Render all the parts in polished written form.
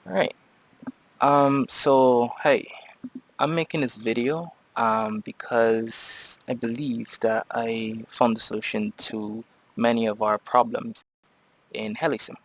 Alright, so hey, I'm making this video because I believe that I found the solution to many of our problems in Heli Sim.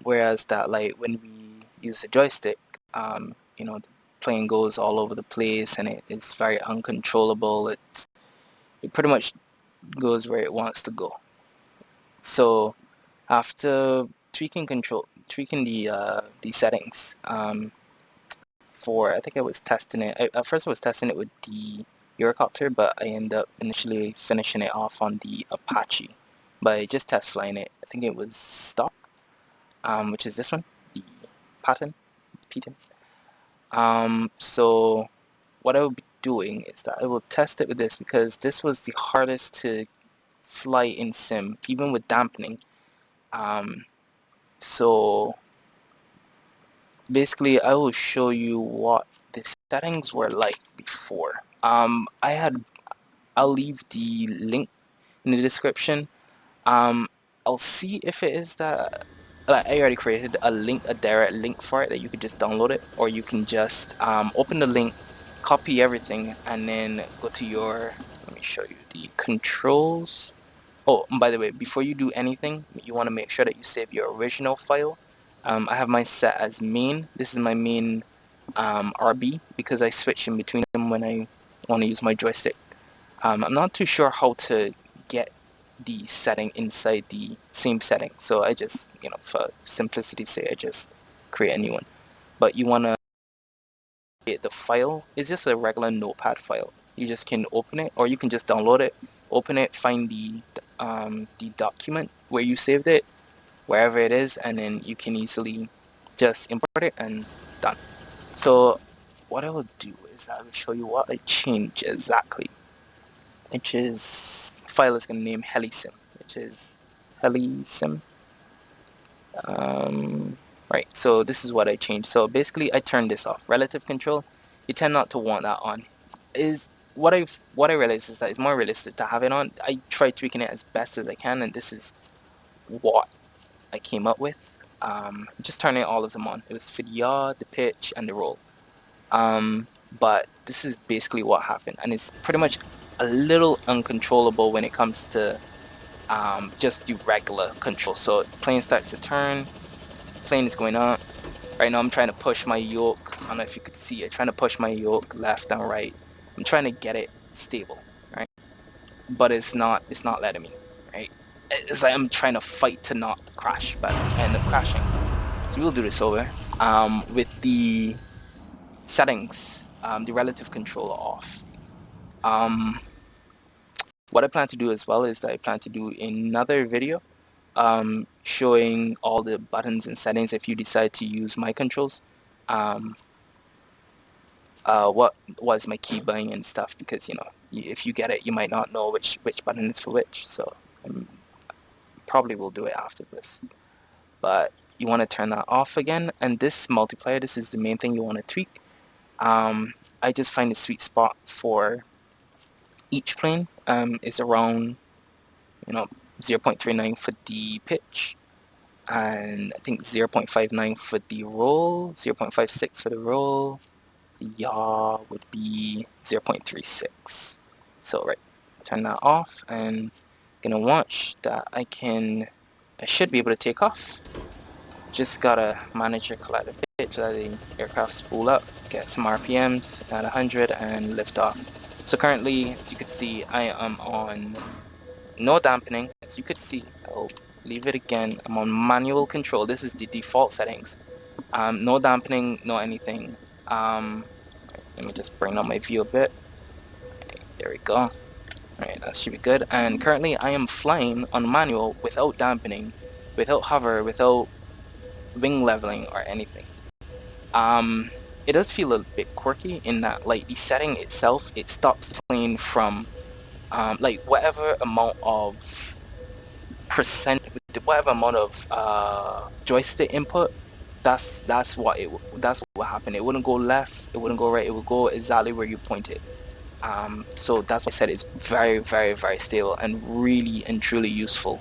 Whereas that like when we use the joystick, the plane goes all over the place and it's very uncontrollable. It pretty much goes where it wants to go. So after tweaking the settings, I think I was testing it. At first I was testing it with the Eurocopter, but I ended up initially finishing it off on the Apache by just test flying it. I think it was stock, which is this one, the Patton, P10. So what I will be doing is that I will test it with this because this was the hardest to fly in sim, even with dampening. So basically I will show you what the settings were like before. I'll leave the link in the description. I'll see if it is that, like, I already created a direct link for it that you could just download it, or you can just open the link, copy everything, and then go to your, let me show you the controls. Oh, and by the way, before you do anything, you want to make sure that you save your original file. I have mine set as main. This is my main RB because I switch in between them when I want to use my joystick. I'm not too sure how to get the setting inside the same setting, so I just, for simplicity's sake, I just create a new one. But you want to create the file. It's just a regular notepad file. You just can open it, or you can just download it, open it, find the document where you saved it, wherever it is, and then you can easily just import it and done. So what I will do is I will show you what I change exactly, which is file is going to name Heli Sim, which is Heli Sim. Right, so this is what I changed. So basically I turned this off. Relative control, you tend not to want that on. Is what I realized is that it's more realistic to have it on. I tried tweaking it as best as I can, and this is what I came up with. Just turning all of them on. It was for the yaw, the pitch, and the roll. But this is basically what happened, and it's pretty much a little uncontrollable when it comes to just do regular control. So plane starts to turn, plane is going up. Right now I'm trying to push my yoke. I don't know if you could see it. Trying to push my yoke left and right. I'm trying to get it stable, right? But it's not letting me, right? It's like I'm trying to fight to not crash, but I end up crashing. So we'll do this over. With the settings, the relative control off. What I plan to do as well is that I plan to do another video showing all the buttons and settings if you decide to use my controls. What was my keybind and stuff, because if you get it, you might not know which button is for which. So probably will do it after this. But you want to turn that off again, and this multiplier, this is the main thing you want to tweak. I just find the sweet spot for each plane is around 0.39 for the pitch, and I think 0.59 for the roll, 0.56 for the roll. The yaw would be 0.36. So right, turn that off, and gonna watch that I should be able to take off. Just gotta manage your collective pitch, let the aircraft spool up, get some RPMs at 100 and lift off. So currently, as you can see, I am on no dampening. As you could see, I'll leave it again. I'm on manual control. This is the default settings. No dampening, no anything. Let me just bring up my view a bit. There we go. Alright, that should be good. And currently I am flying on manual without dampening, without hover, without wing leveling or anything. It does feel a bit quirky in that, like, the setting itself, it stops the plane from like whatever amount of whatever amount of joystick input, that's what happened. It wouldn't go left, it wouldn't go right, it would go exactly where you point it. So that's why I said it's very, very, very stable and really and truly useful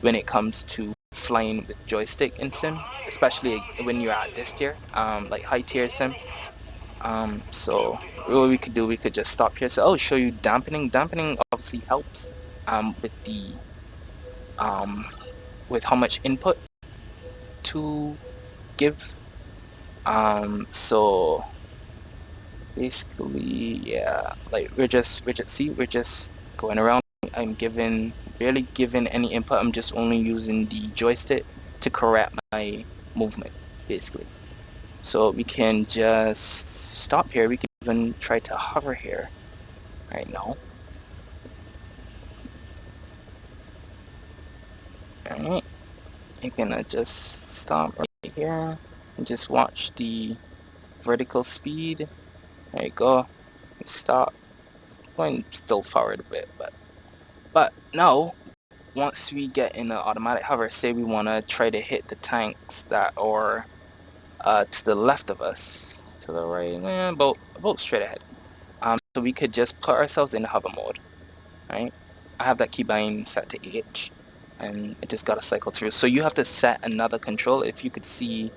when it comes to flying with joystick in sim. especially when you're at this tier, like high tier sim. So what we could do, we could just stop here. So I'll show you dampening. Dampening obviously helps with the with how much input to give. So basically, yeah, like we're just going around. I'm barely giving any input. I'm just only using the joystick to correct my movement, basically. So we can just stop here. We can even try to hover here right now. Alright, you're gonna just stop right here and just watch the vertical speed. There you go. Stop. Going still forward a bit, but now once we get in an automatic hover, say we want to try to hit the tanks that are to the left of us, to the right, about straight ahead. So we could just put ourselves in hover mode, right? I have that keybind set to H, and it just got to cycle through. So you have to set another control. If you could see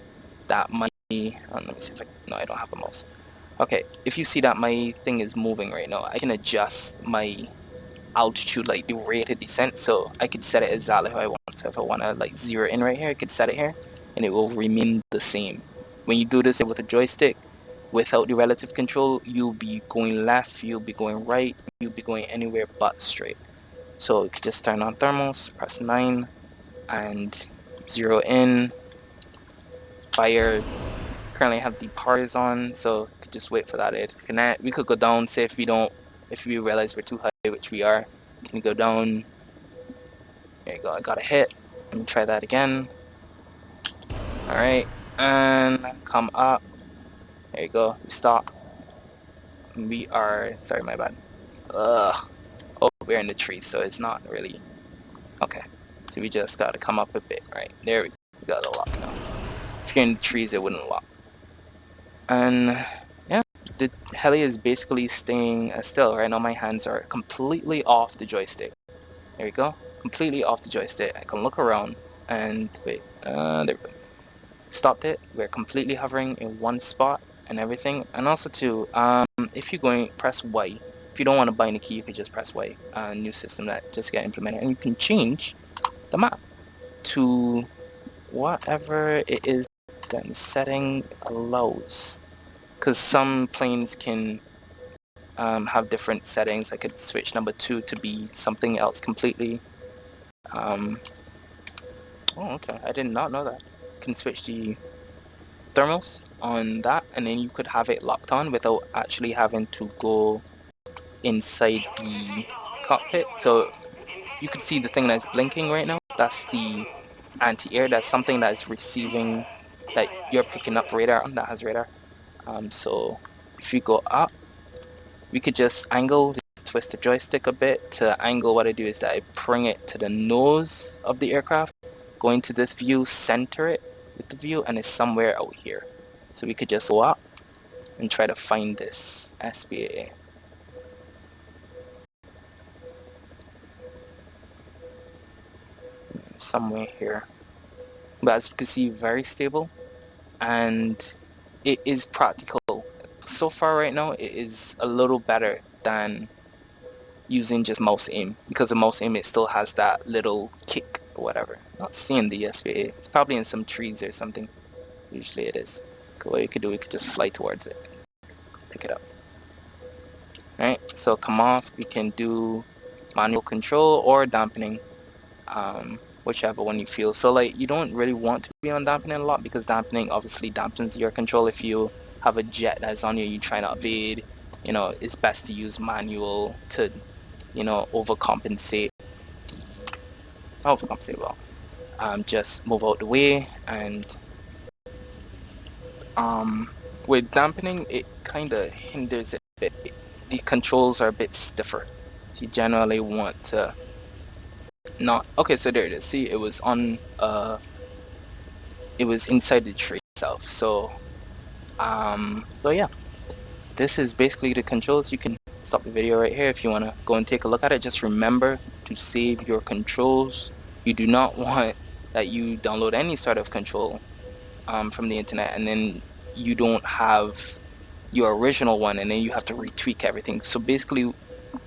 that my, let me see if no, I don't have a mouse. Okay, if you see that my thing is moving right now, I can adjust my altitude, like the rate of descent, so I could set it exactly how I want. So if I want to like zero in right here, I could set it here and it will remain the same. When you do this with a joystick without the relative control, you'll be going left, you'll be going right, you'll be going anywhere but straight. So you could just turn on thermals, press 9 and zero in, fire. Currently I have the parts on, so could just wait for that to connect. We could go down, say if we realize we're too high, which we are. Can you go down? There you go, I got a hit. Let me try that again. Alright, and come up. There you go, we stop. We are, sorry, my bad. Ugh. Oh, we're in the tree, so it's not really, okay. So we just gotta come up a bit, right? There we go, we got the lock now. If you're in the trees, it wouldn't lock. And yeah, the heli is basically staying still. Right now my hands are completely off the joystick. There we go, completely off the joystick. I can look around and wait, there we go. Stopped it. We're completely hovering in one spot and everything. And also too, if you're going, press Y. If you don't want to bind a key, you could just press Y. New system that just got implemented, and you can change the map to whatever it is that the setting allows. Because some planes can have different settings. I could switch number 2 to be something else completely. Oh, okay. I did not know that. You can switch the thermals on that, and then you could have it locked on without actually having to go inside the cockpit. So you could see the thing that's blinking right now. That's the anti-air. That's something that is receiving, that you're picking up radar on, that has radar. So if we go up, we could just angle, just twist the joystick a bit to angle. What I do is that I bring it to the nose of the aircraft, go into this view, center it with the view, and it's somewhere out here. So we could just go up and try to find this SBA. Somewhere here. But as you can see, very stable, and it is practical. So far right now, it is a little better than using just mouse aim, because the mouse aim, it still has that little kick or whatever. Not seeing the SBA. It's probably in some trees or something. Usually it is. What you could do, we could just fly towards it. Pick it up. Alright, so come off. We can do manual control or dampening. Whichever one you feel. So like, you don't really want to be on dampening a lot, because dampening obviously dampens your control. If you have a jet that's on you trying to evade, you know, it's best to use manual to, you know, overcompensate. Not overcompensate, well, just move out the way. And with dampening, it kind of hinders it a bit. The controls are a bit stiffer, so you generally want to not. Okay, so there it is. See, it was on it was inside the tree itself. So so yeah, this is basically the controls. You can stop the video right here if you want to go and take a look at it. Just remember to save your controls. You do not want that you download any sort of control from the internet, and then you don't have your original one, and then you have to retweak everything. So basically,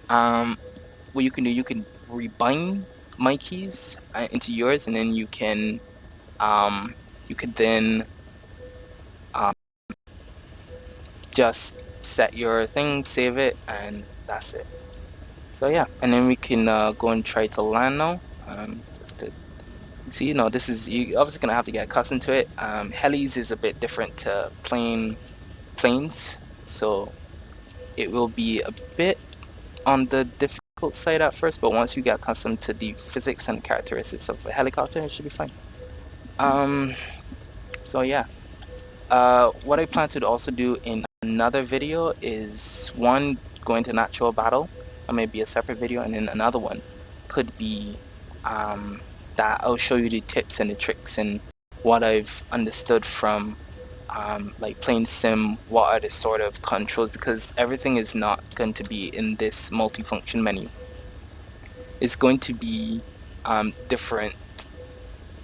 what you can do, you can rebind my keys into yours, and then you could then um, just set your thing, save it, and that's it. So yeah, and then we can go and try to land now. Just to see, this is you obviously gonna have to get accustomed to it. Helis is a bit different to planes, so it will be a bit on the difficult side at first, but once you get accustomed to the physics and characteristics of a helicopter, it should be fine. Um, so yeah. What I plan to also do in another video is one, go into natural battle, or maybe a separate video, and then another one could be that I'll show you the tips and the tricks and what I've understood from like playing sim, what are the sort of controls, because everything is not going to be in this multifunction menu. It's going to be different,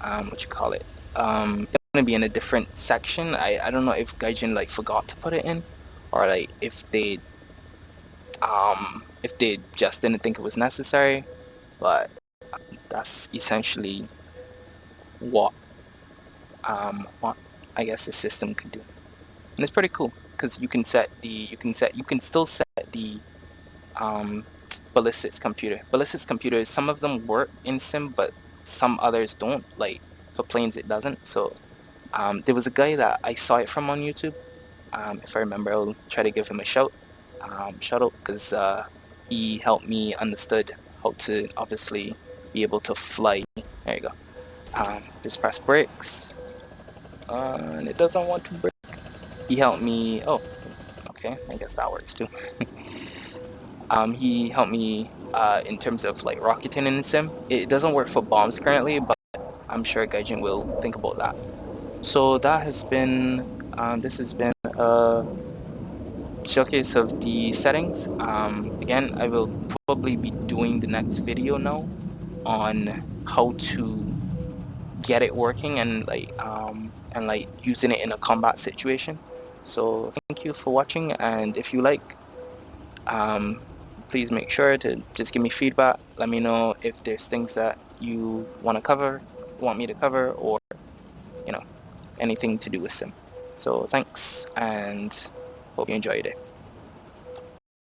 what you call it, it's going to be in a different section. I don't know if Gaijin like forgot to put it in, or like if they just didn't think it was necessary, but that's essentially what what I guess the system could do. And it's pretty cool because you can still set the ballistics computers. Some of them work in sim, but some others don't. Like for planes it doesn't. So there was a guy that I saw it from on YouTube. If I remember, I'll try to give him a shout out, because he helped me understood how to obviously be able to fly. There you go. Just press brakes, and it doesn't want to brake. He helped me. Oh, okay. I guess that works too. He helped me in terms of like rocketing in the sim. It doesn't work for bombs currently, but I'm sure Gaijin will think about that. So that has been this has been a showcase of the settings. Again, I will probably be doing the next video now on how to get it working and like using it in a combat situation. So thank you for watching, and if you like, please make sure to just give me feedback. Let me know if there's things that you want me to cover, or anything to do with sim. So thanks, and hope you enjoy your day.